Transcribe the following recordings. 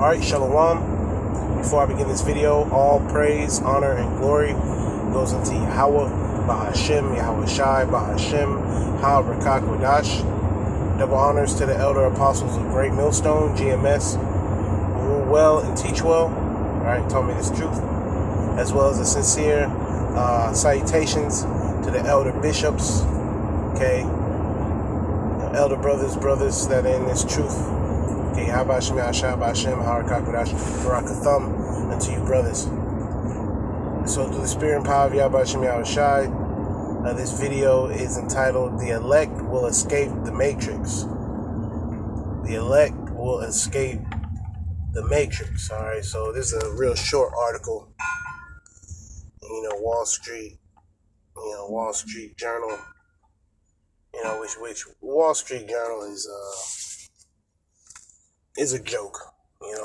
Alright, Shalom. Before I begin this video, all praise, honor, and glory goes into Yahweh, Bahashem, Yahweh Shai, Bahashem, Ha Rakak Wadash. Double honors to the elder apostles of Great Millstone, GMS, who rule well and teach well. Alright, taught me this truth. As well as a sincere salutations to the elder bishops, okay, elder brothers that are in this truth. Okay, Habashim Yashab Hashem, Harakakadash, Barakatham, unto you brothers. So through the spirit and power of Yahbashim Yahushai, this video is entitled "The Elect Will Escape the Matrix." The elect will escape the Matrix. Alright, so this is a real short article. Wall Street Journal, which Wall Street Journal is a joke,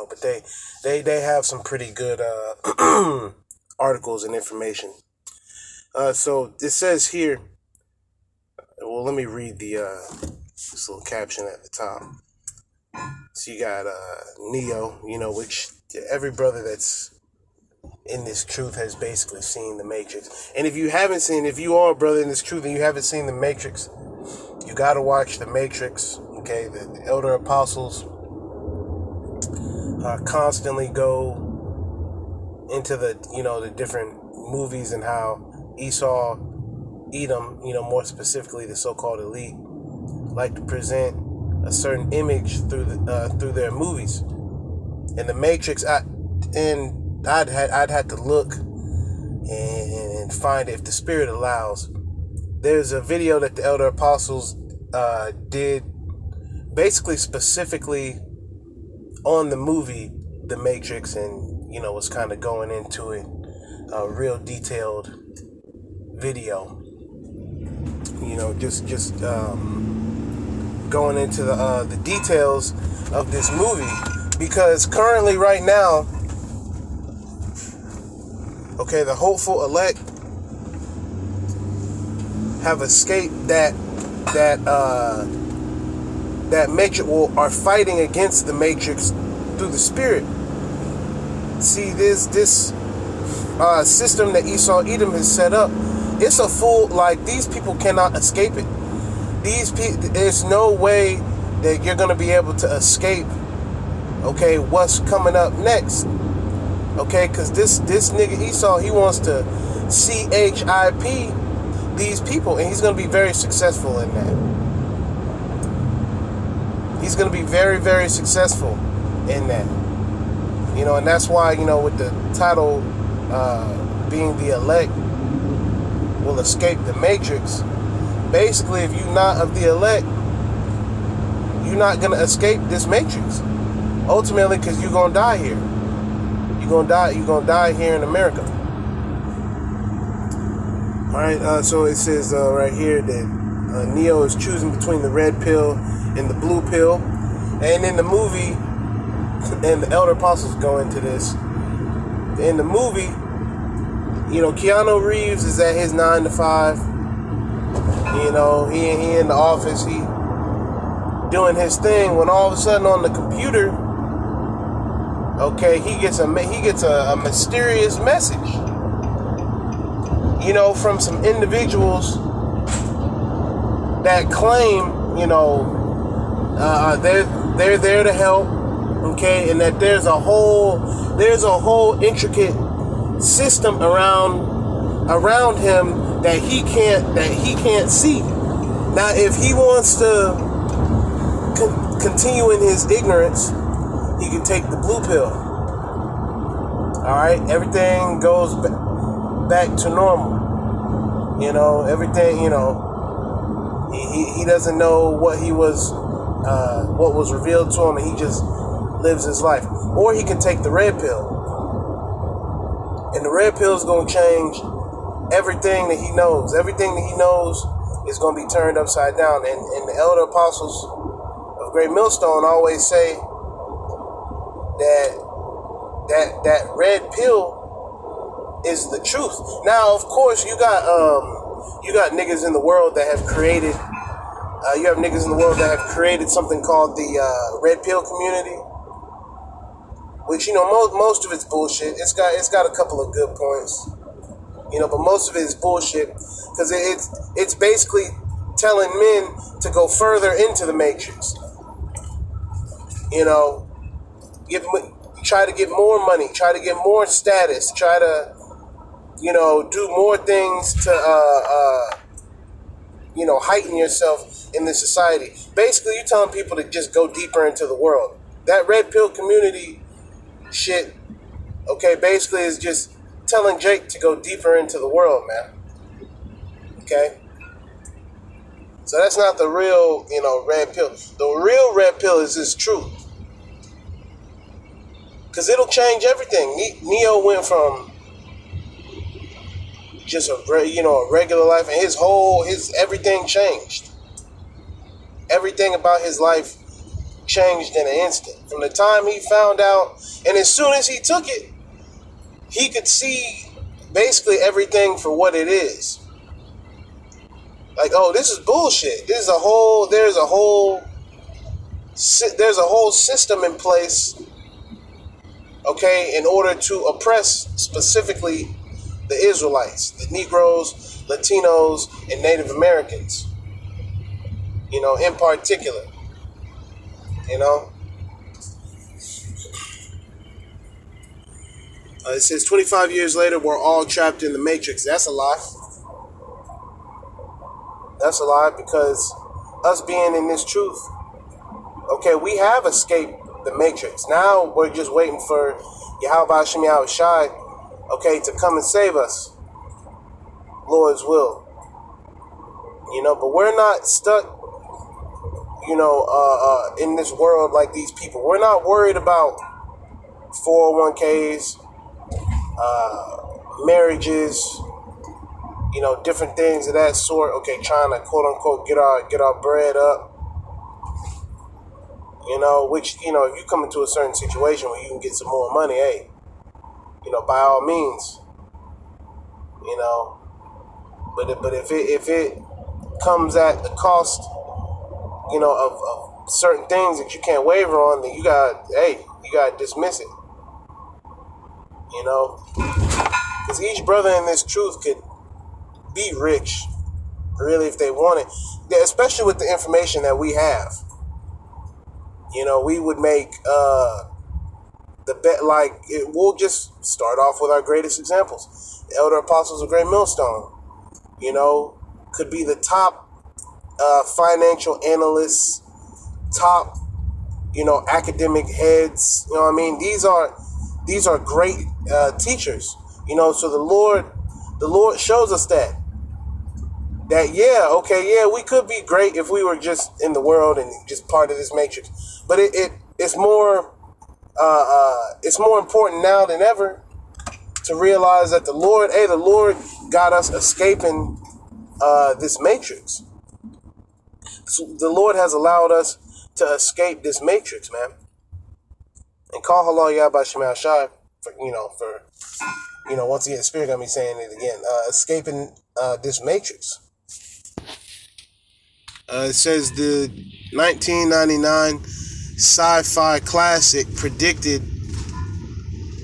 but they have some pretty good articles and information. So it says here, well, let me read this little caption at the top. So you got Neo, which every brother that's in this truth has basically seen the Matrix. And if you are a brother in this truth and you haven't seen the Matrix, you got to watch the Matrix. Okay, the elder apostles constantly go into the different movies and how Esau, Edom, more specifically the so-called elite, like to present a certain image through their movies. And the Matrix, I'd had to look and find it if the Spirit allows. There's a video that the elder apostles did, basically specifically on the movie The Matrix, and was kind of going into it, a real detailed video. Just going into the details of this movie, because currently, right now, okay, the hopeful elect have escaped that Matrix, are fighting against the Matrix through the Spirit. See, this system that Esau Edom has set up, it's a full, these people cannot escape it. There's no way that you're going to be able to escape, okay, what's coming up next. Okay, because this nigga Esau, he wants to CHIP these people, and he's going to be very successful in that. He's going to be very, very successful in that. And that's why, with the title being "The Elect Will Escape the Matrix," basically, if you're not of the elect, you're not going to escape this Matrix. Ultimately, because you're going to die here. You're gonna die here in America. Alright, so it says right here that Neo is choosing between the red pill and the blue pill. And in the movie, and the elder apostles go into this, in the movie, Keanu Reeves is at his 9 to 5. He in the office, he doing his thing, when all of a sudden on the computer, okay, he gets a mysterious message, from some individuals that claim, they're there to help, okay, and that there's a whole intricate system around him that he can't see. Now, if he wants to continue in his ignorance, he can take the blue pill. Alright, everything goes back to normal. Everything, he doesn't know what was revealed to him, and he just lives his life. Or he can take the red pill. And the red pill is going to change everything that he knows. Everything that he knows is going to be turned upside down. And the elder apostles of Great Millstone always say that red pill is the truth. Now, of course, you got niggas in the world that have created something called the red pill community. which, you know, most of it's bullshit. It's got a couple of good points, you know, but most of it is bullshit because it's basically telling men to go further into the matrix. You know, try to get more money, try to get more status, try to, you know, do more things to you know, heighten yourself in this society. Basically, you're telling people to just go deeper into the world. That red pill community shit, okay, basically is just telling Jake to go deeper into the world, man. Okay? So that's not the real, you know, red pill. The real red pill is this truth. Because it'll change everything. Neo went from just a regular life, and his everything changed. Everything about his life changed in an instant. From the time he found out, and as soon as he took it, he could see basically everything for what it is. Like, oh, this is bullshit. There's a whole system in place, okay, in order to oppress specifically the Israelites, the Negroes, Latinos, and Native Americans, you know, in particular, you know. It says 25 years later, we're all trapped in the matrix. That's a lie. That's a lie, because us being in this truth, okay, we have escaped the matrix. Now we're just waiting for Yahweh Hashem Yahweh Shai, okay, to come and save us. Lord's will. You know, but we're not stuck, you know, in this world like these people. We're not worried about 401ks, marriages, you know, different things of that sort. Okay, trying to quote unquote get our bread up. You know, which, you know, if you come into a certain situation where you can get some more money, hey, you know, by all means, you know, but if it comes at the cost, you know, of certain things that you can't waver on, then you gotta dismiss it. You know, because each brother in this truth could be rich, really, if they wanted, especially with the information that we have. You know, we would make the bet, like, we'll just start off with our greatest examples. The Elder Apostles of Great Millstone, you know, could be the top financial analysts, top, you know, academic heads. You know what I mean? These are great teachers. You know, so the Lord shows us that we could be great if we were just in the world and just part of this matrix. But it's more important now than ever to realize that the Lord got us escaping this matrix. So the Lord has allowed us to escape this matrix, man. And call halal Yahweh Shema Shai for once again, the Spirit got me saying it again. Escaping this matrix. It says the 1999 sci-fi classic predicted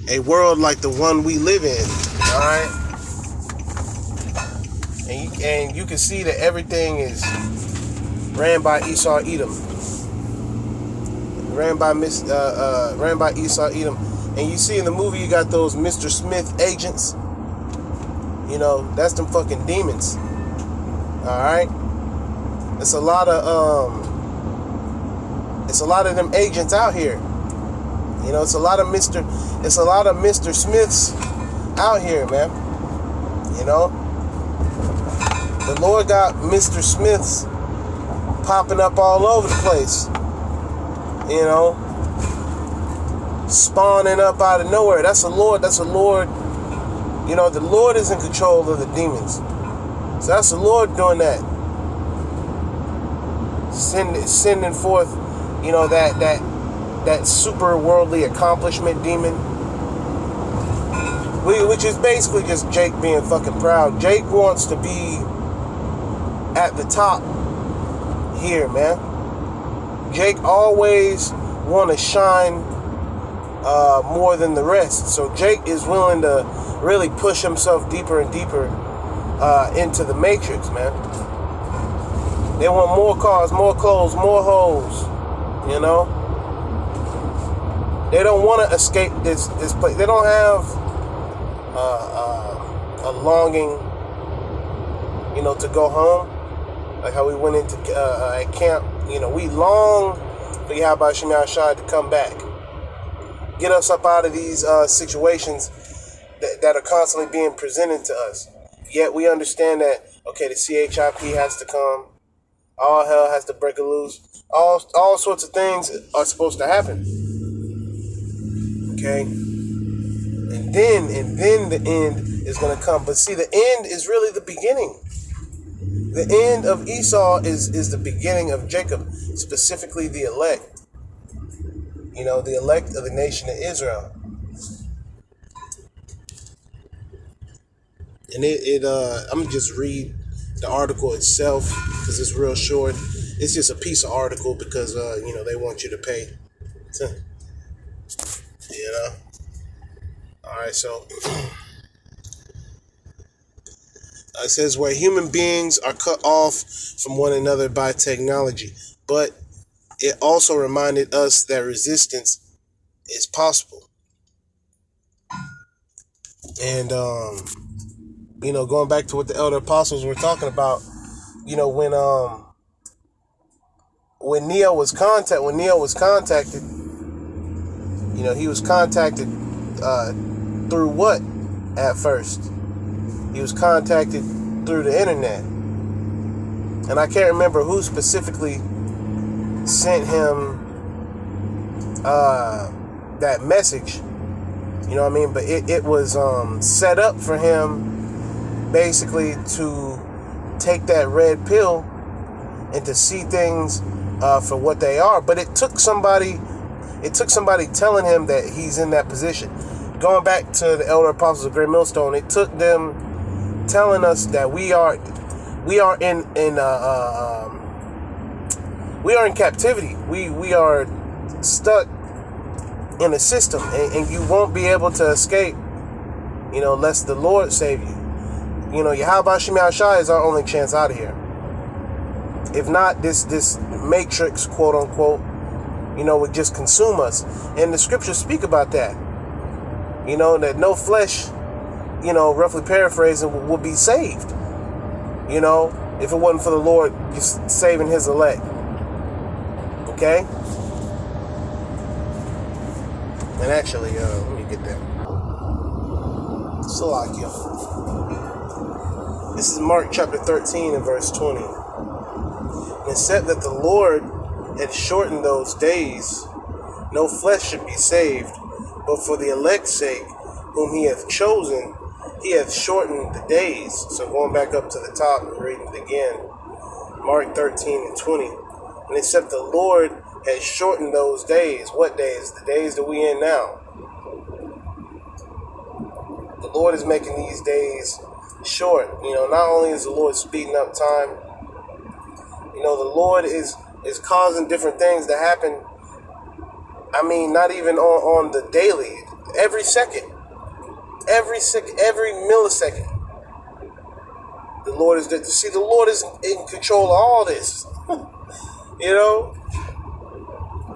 a world like the one we live in. All right, and you can see that everything is ran by Esau Edom. Ran by Esau Edom. And you see in the movie, you got those Mr. Smith agents. You know, that's them fucking demons. Alright? It's a lot of them agents out here. You know, it's a lot of Mr. Smiths out here, man. You know? The Lord got Mr. Smiths popping up all over the place. You know, spawning up out of nowhere. That's a Lord. You know, the Lord is in control of the demons. So that's the Lord doing that. Sending forth, you know, that super worldly accomplishment demon. Which is basically just Jake being fucking proud. Jake wants to be at the top here, man. Jake always want to shine more than the rest. So Jake is willing to really push himself deeper and deeper into the matrix, man. They want more cars, more clothes, more hoes, you know. They don't want to escape this place. They don't have a longing, you know, to go home. Like how we went into at camp, you know, we long for Yahweh Shem Yahshai to come back. Get us up out of these situations that are constantly being presented to us. Yet we understand that, okay, the CHIP has to come. All hell has to break loose. All sorts of things are supposed to happen. Okay? And then the end is going to come. But see, the end is really the beginning. The end of Esau is the beginning of Jacob, specifically the elect. You know, the elect of the nation of Israel. And I'm going to just read the article itself because it's real short. It's just a piece of article because, you know, they want you to pay. You know? All right, so it says where human beings are cut off from one another by technology, but it also reminded us that resistance is possible. And, you know, going back to what the elder apostles were talking about, you know, when Neo was contacted, you know, he was contacted through what at first? He was contacted through the internet. And I can't remember who specifically sent him that message. You know what I mean? But it was set up for him basically to take that red pill and to see things for what they are. But it took somebody telling him that he's in that position. Going back to the elder apostles of Great Millstone, it took them telling us that we are in captivity. We are stuck in a system, and you won't be able to escape, you know, unless the Lord save you. You know, Yahweh Shem Yahshai is our only chance out of here. If not, this matrix, quote unquote, you know, would just consume us. And the scriptures speak about that. You know, that no flesh, you know, roughly paraphrasing, will be saved. You know, if it wasn't for the Lord just saving his elect. Okay? And actually, let me get that. Salakia. This is Mark chapter 13 and verse 20. And it said that the Lord had shortened those days. No flesh should be saved, but for the elect's sake, whom he hath chosen, he hath shortened the days. So going back up to the top and reading it again. Mark 13 and 20. And except the Lord has shortened those days. What days? The days that we in now. The Lord is making these days short. You know, not only is the Lord speeding up time, you know, the Lord is causing different things to happen. I mean, not even on the daily. Every second. Every millisecond. The Lord is there. See, the Lord is in control of all this. You know?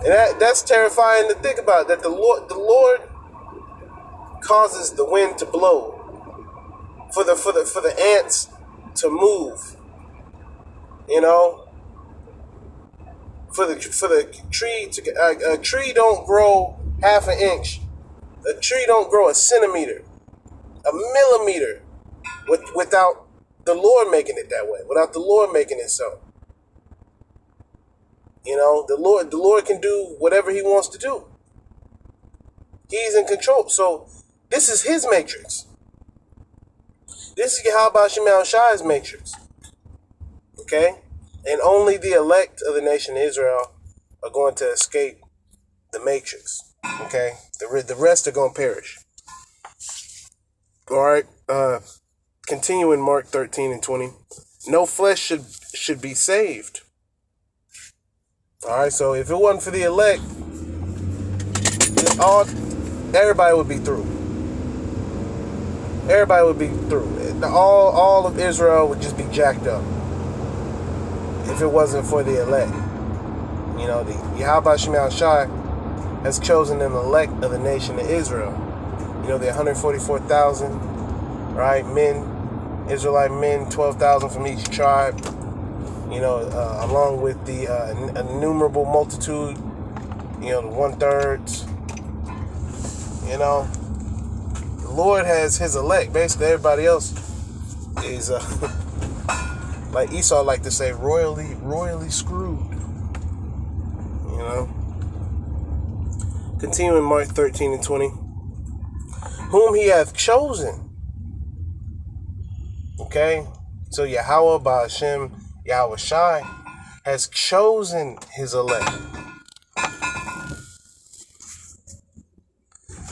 And that's terrifying to think about, that the Lord causes the wind to blow for the ants to move. You know? For the tree to a tree don't grow half an inch. A tree don't grow a centimeter, a millimeter, without the Lord making it that way. Without the Lord making it so. You know, the Lord can do whatever he wants to do. He's in control. So this is his matrix. This is Yahweh Shem Yahshai's matrix. Okay? And only the elect of the nation of Israel are going to escape the matrix. Okay? The rest are going to perish. All right? Continuing Mark 13 and 20. No flesh should be saved. All right? So if it wasn't for the elect, everybody would be through. Everybody would be through. All of Israel would just be jacked up if it wasn't for the elect. You know, the Yahweh Shema Shai has chosen an elect of the nation of Israel. You know, the 144,000, right, men, Israelite men, 12,000 from each tribe. You know, along with the innumerable multitude, you know, the 1/3. You know, the Lord has his elect. Basically, everybody else is, like Esau liked to say, royally screwed. You know. Continuing Mark 13 and 20. Whom he hath chosen. Okay? So Yahweh Ba'ashem Yahweh Shai has chosen his elect.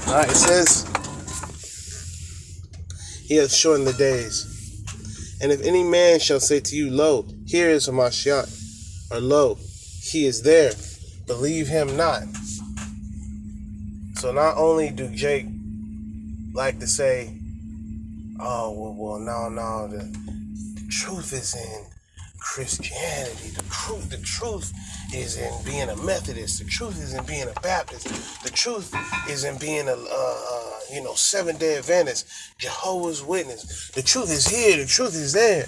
Alright, it says, he hath shortened the days. And if any man shall say to you, lo, here is Hamashiach, or lo, he is there, believe him not. So not only do Jake like to say, oh, well, no, the truth is in Christianity. The truth is in being a Methodist. The truth is in being a Baptist. The truth is in being a Seventh-day Adventist, Jehovah's Witness. The truth is here. The truth is there.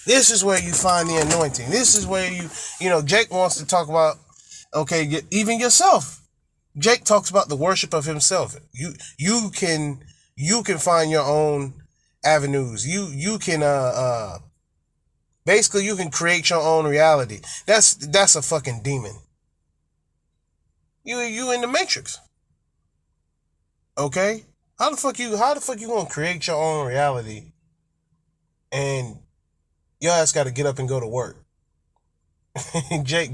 This is where you find the anointing. This is where Jake wants to talk about, okay, even yourself. Jake talks about the worship of himself. You can find your own avenues. You can basically you can create your own reality. That's a fucking demon. You in the Matrix. Okay? How the fuck you gonna create your own reality and your ass gotta get up and go to work? Jake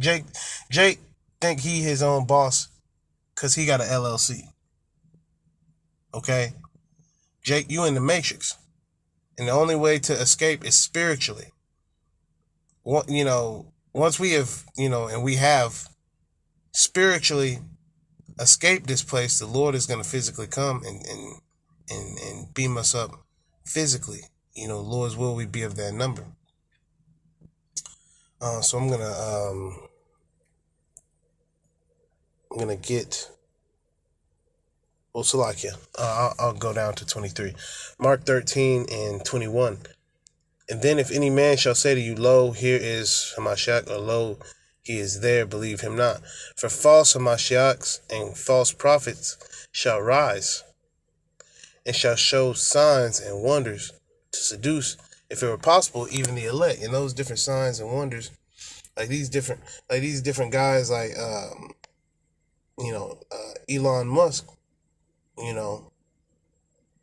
think he his own boss because he got an LLC. Okay? Jake, you in the Matrix. And the only way to escape is spiritually. Once we have, and we have spiritually escaped this place, the Lord is going to physically come and beam us up physically. Lord's will we be of that number. So I'm gonna get Salakia. I'll go down to 23. Mark 13 and 21. And then if any man shall say to you, lo, here is Hamashiach, or lo, he is there, believe him not. For false Hamashiachs and false prophets shall rise, and shall show signs and wonders to seduce, if it were possible, even the elect. And those different signs and wonders, like these different guys, like Elon Musk,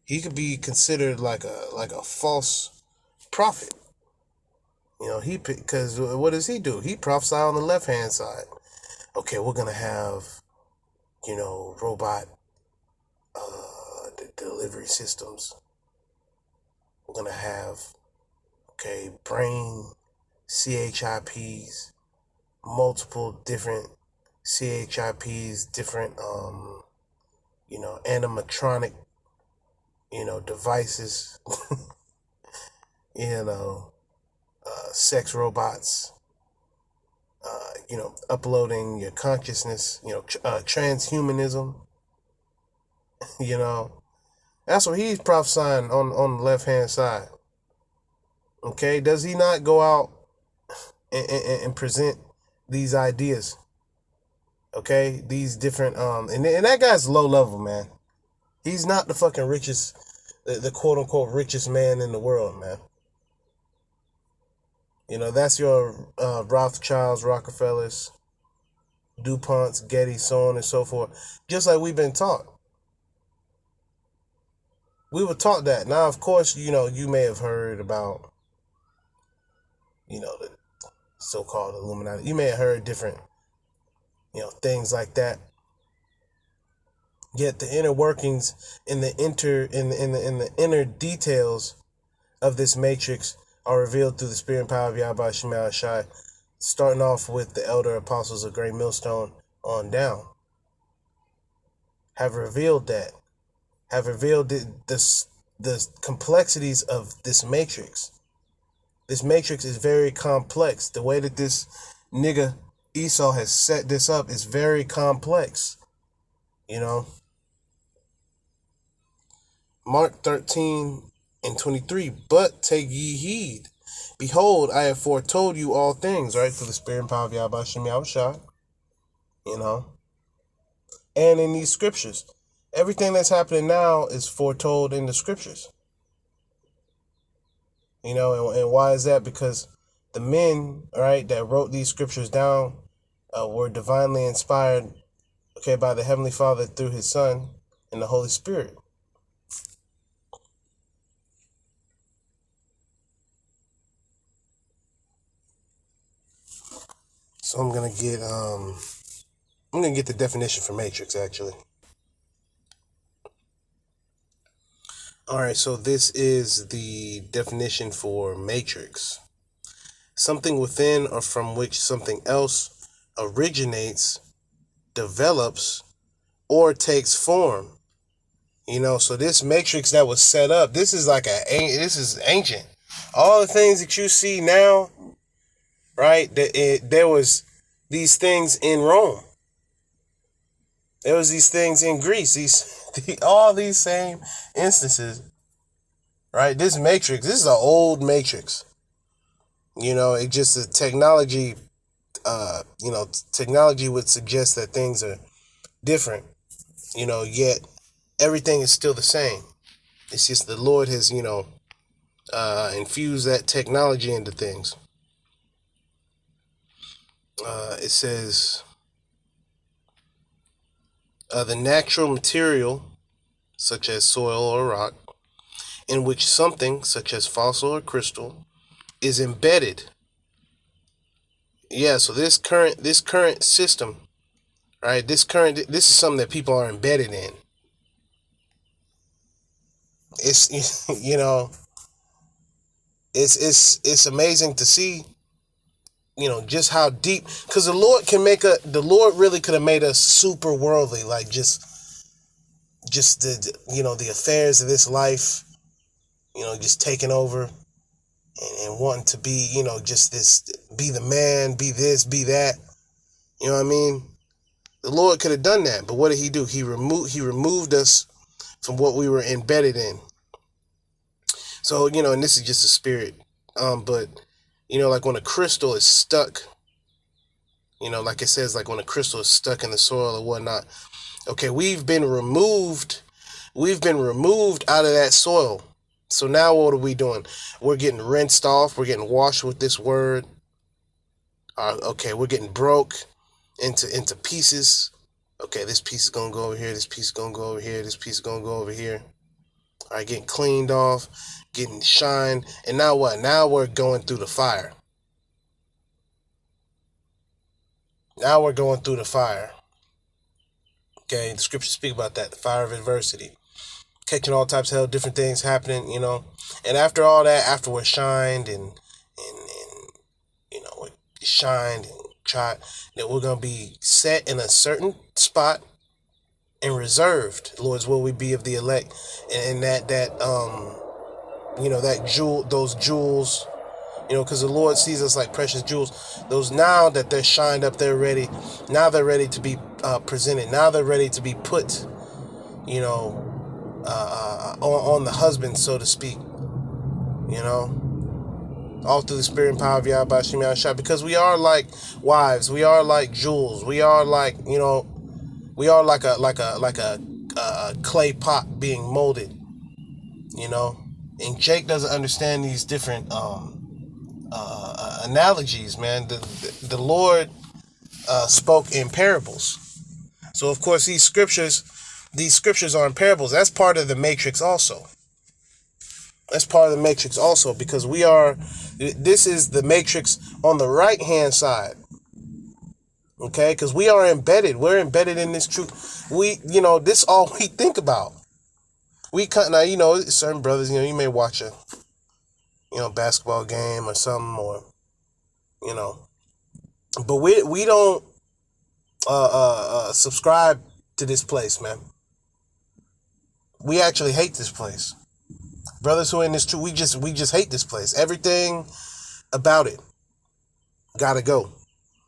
he could be considered like a false prophet. Because what does he do? He prophesy on the left hand side. Okay, we're gonna have, robot delivery systems. We're gonna have, brain CHIPs, multiple different CHIPs, different animatronic, devices, sex robots, uploading your consciousness, transhumanism, that's what he's prophesying on the left-hand side. Okay, does he not go out and present these ideas? Okay, these different, and that guy's low level, man. He's not the fucking richest, the quote-unquote richest man in the world, man. That's your Rothschilds, Rockefellers, DuPonts, Getty, so on and so forth. Just like we've been taught. We were taught that. Now, of course, you may have heard about, the so-called Illuminati. You may have heard different, things like that. Yet the inner workings in the inner details of this matrix are revealed through the spirit and power of Yahweh Shema Shai, starting off with the elder apostles of Great Millstone on down. have revealed that, have revealed the complexities of this matrix. This matrix is very complex. The way that this nigga Esau has set this up is very complex. You know? Mark 13:23. But take ye heed. Behold, I have foretold you all things, right? Through the spirit and power of Yahweh Shem Yahushua. You know? And in these scriptures. Everything that's happening now is foretold in the scriptures. You know, and why is that? Because the men, right, that wrote these scriptures down were divinely inspired, okay, by the Heavenly Father through His Son and the Holy Spirit. So I'm gonna get the definition for matrix, actually. All right, so this is the definition for matrix. Something within or from which something else originates, develops, or takes form. You know, so this matrix that was set up, this is ancient. All the things that you see now, right? There was these things in Rome. There was these things in Greece. All these same instances, right? This matrix, this is an old matrix. You know, it just the technology. Technology would suggest that things are different. You know, yet everything is still the same. It's just the Lord has, infused that technology into things. It says, the natural material, such as soil or rock, in which something, such as fossil or crystal, is embedded. Yeah, so this current system, right? This is something that people are embedded in. It's it's amazing to see, just how deep, because the Lord really could have made us super worldly, like just the affairs of this life, just taking over and wanting to be, just this, be the man, be this, be that. You know what I mean? The Lord could have done that, but what did He do? He removed us from what we were embedded in. So, and this is just a spirit. But, like when a crystal is stuck, like it says, like when a crystal is stuck in the soil or whatnot. Okay, we've been removed out of that soil. So now what are we doing? We're getting rinsed off. We're getting washed with this word. Okay, we're getting broke into pieces. Okay, this piece is going to go over here. This piece is going to go over here. This piece is going to go over here. All right, getting cleaned off, getting shined. And now what? Now we're going through the fire. Now we're going through the fire. Okay, the scriptures speak about that, the fire of adversity. Catching all types of hell, different things happening, And after all that, after we're shined and we're shined and tried, that we're going to be set in a certain spot and reserved. Lord's will we be of the elect. And that jewel, those jewels, because the Lord sees us like precious jewels. Those, now that they're shined up, they're ready. Now they're ready to be presented. Now they're ready to be put, on the husband, so to speak. All through the spirit and power of Yahweh Shem Yahushua, because we are like wives. We are like jewels. We are like, we are like a clay pot being molded. And Jake doesn't understand these different analogies, man. The Lord spoke in parables. So of course these scriptures are in parables. That's part of the matrix also. That's part of the matrix also, because this is the matrix on the right hand side. Okay, because we are embedded. We're embedded in this truth. This all we think about. Now, certain brothers, you may watch a, basketball game or something, or, but we don't subscribe to this place, man. We actually hate this place. Brothers who are in this truth, we just hate this place. Everything about it gotta go.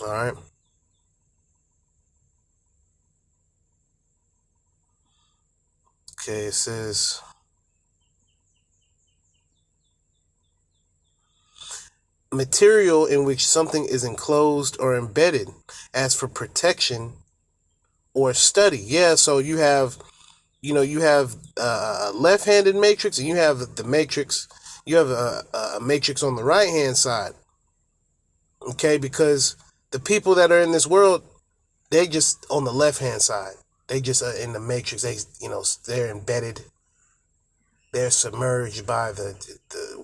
All right. Okay, it says material in which something is enclosed or embedded as for protection or study. Yeah, so you have left-handed matrix, and you have the matrix. You have a matrix on the right-hand side. Okay, because the people that are in this world, they just on the left-hand side. They just are in the matrix. They're embedded. They're submerged by the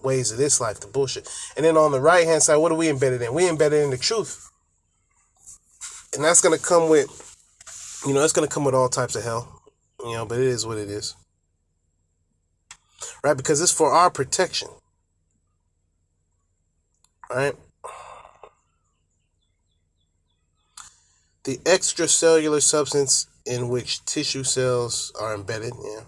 ways of this life, the bullshit. And then on the right-hand side, what are we embedded in? We embedded in the truth. And that's going to come with, it's going to come with all types of hell. But it is what it is. Right? Because it's for our protection. Right? The extracellular substance in which tissue cells are embedded. Yeah.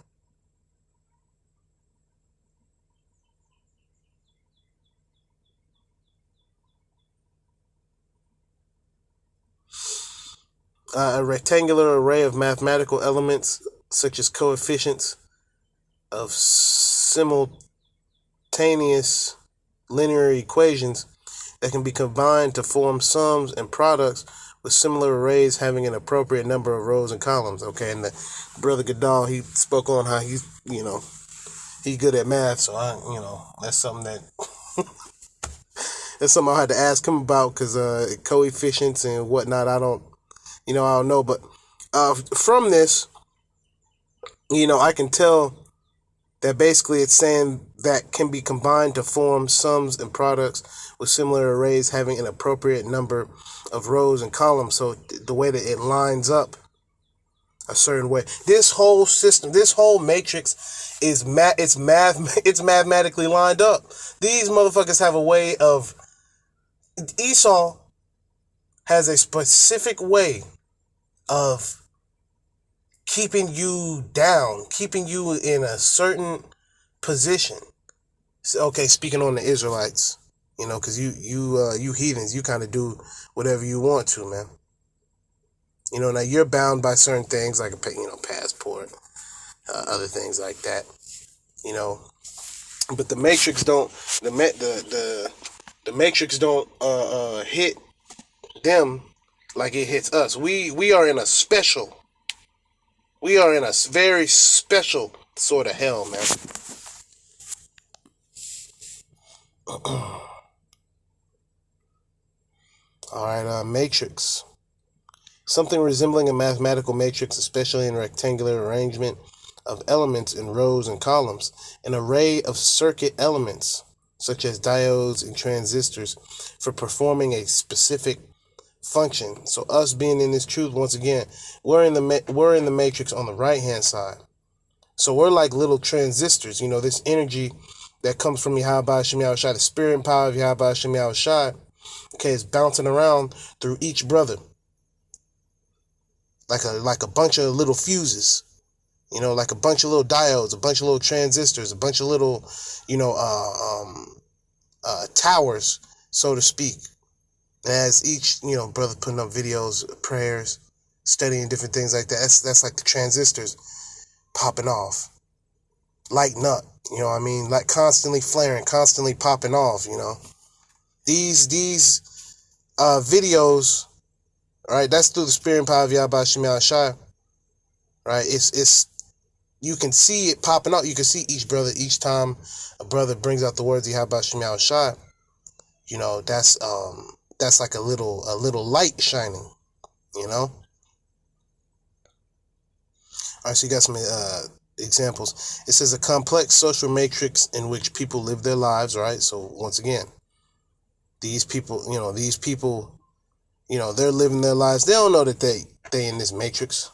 A rectangular array of mathematical elements such as coefficients of simultaneous linear equations that can be combined to form sums and products with similar arrays having an appropriate number of rows and columns. Okay, and the brother Gadal, he spoke on how he's good at math, so that's something that that's something I had to ask him about, because coefficients and whatnot, I don't know, but from this, I can tell that basically it's saying that can be combined to form sums and products with similar arrays having an appropriate number of rows and columns. So the way that it lines up a certain way, this whole system, this whole matrix is it's mathematically lined up. These motherfuckers have a way of, Esau has a specific way of keeping you down, keeping you in a certain position. So, okay, speaking on the Israelites, because you heathens, you kind of do whatever you want to, man. Now you're bound by certain things like a passport, other things like that. But the matrix don't. The matrix don't hit them like it hits us. We are in a special. We are in a very special sort of hell, man. All right, matrix. Something resembling a mathematical matrix, especially in rectangular arrangement of elements in rows and columns. An array of circuit elements, such as diodes and transistors, for performing a specific function. So us being in this truth, once again, we're in the matrix on the right hand side. So we're like little transistors. This energy that comes from Yahweh Hashem Yahushua, the spirit and power of Yahweh Hashem Yahushua, okay, is bouncing around through each brother like a bunch of little fuses. Like a bunch of little diodes, a bunch of little transistors, a bunch of little towers, so to speak. As each, brother putting up videos, prayers, studying different things like that. That's like the transistors popping off, lighting up. Like constantly flaring, constantly popping off. These videos, right? That's through the spirit and power of Yahweh Hashem Yahushua, right? It's you can see it popping out. You can see each brother each time a brother brings out the words of Yahweh Hashem Yahushua. That's like a little light shining, All right, so you got some examples. It says a complex social matrix in which people live their lives, right? So once again, these people, they're living their lives. They don't know that they in this matrix,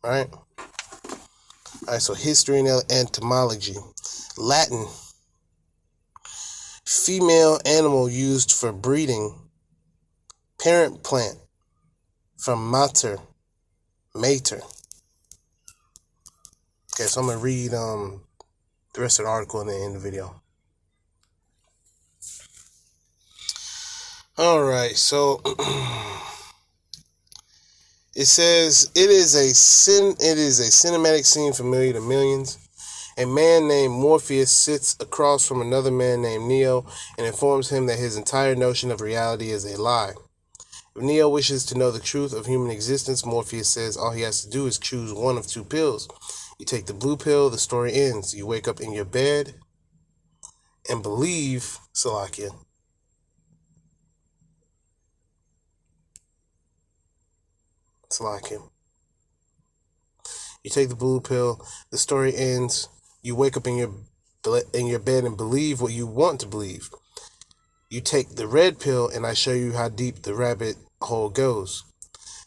right? All right, so history and entomology. Latin, female animal used for breeding. Parent plant, from mater. Okay, so I'm going to read the rest of the article in the end of the video. All right, so it says it is a cinematic scene familiar to millions. A man named Morpheus sits across from another man named Neo and informs him that his entire notion of reality is a lie. If Neo wishes to know the truth of human existence, Morpheus says all he has to do is choose one of two pills. You take the blue pill, the story ends. You wake up in your bed and believe, Salakia. You take the blue pill, the story ends. You wake up in your bed and believe what you want to believe. You take the red pill, and I show you how deep the rabbit hole goes.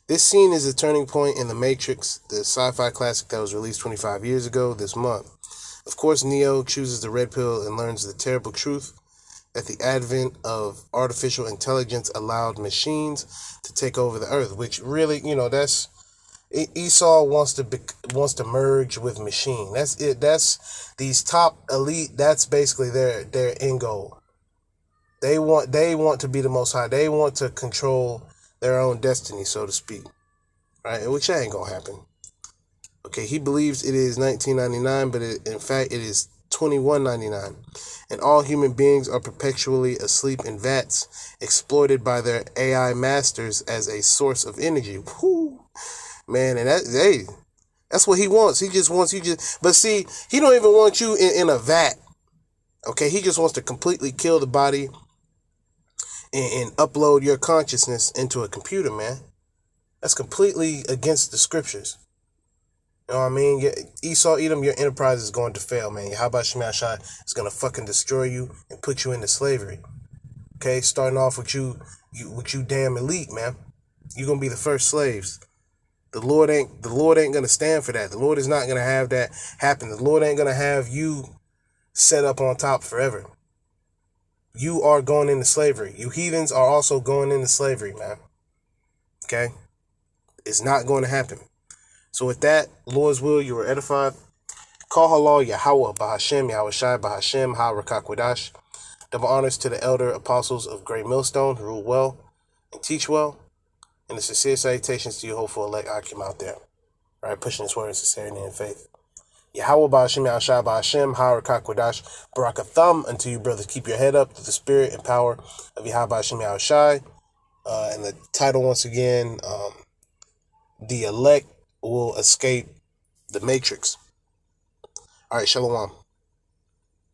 This scene is a turning point in The Matrix, the sci-fi classic that was released 25 years ago this month. Of course, Neo chooses the red pill and learns the terrible truth that the advent of artificial intelligence allowed machines to take over the earth, which really, that's Esau wants to merge with machine. That's it. That's these top elite. That's basically their end goal. They want to be the most high. They want to control their own destiny, so to speak. Right? Which ain't gonna happen. Okay, he believes it is 1999, but in fact it is 2199. And all human beings are perpetually asleep in vats, exploited by their AI masters as a source of energy. Whew. Man, and that's what he wants. He just wants you but see, he don't even want you in a vat. Okay, he just wants to completely kill the body and upload your consciousness into a computer, man. That's completely against the scriptures. You know what I mean? Esau, Edom, your enterprise is going to fail, man. Yahweh Shem Yahshai is going to fucking destroy you and put you into slavery. Okay, starting off with you damn elite, man. You're going to be the first slaves. The Lord ain't going to stand for that. The Lord is not going to have that happen. The Lord ain't going to have you set up on top forever. You are going into slavery. You heathens are also going into slavery, man. Okay? It's not going to happen. So with that, Lord's will, you were edified. Call halal Yahweh, Bahashem, Yahweh Shai, Bahashem, Ha Rakakwadash. Double honors to the elder apostles of Great Millstone who rule well and teach well. And the sincere salutations to you hopeful elect Akim out there. Right? Pushing this word in sincerity and faith. Yahweh, Bahashem, Yahweh Shai, Bahashem, Ha Rakakwadash. Barakatham unto you, brothers. Keep your head up to the spirit and power of Yahweh, Bahashem, Yahweh Shai. And the title once again, The Elect Will Escape the Matrix. All right, Shalom.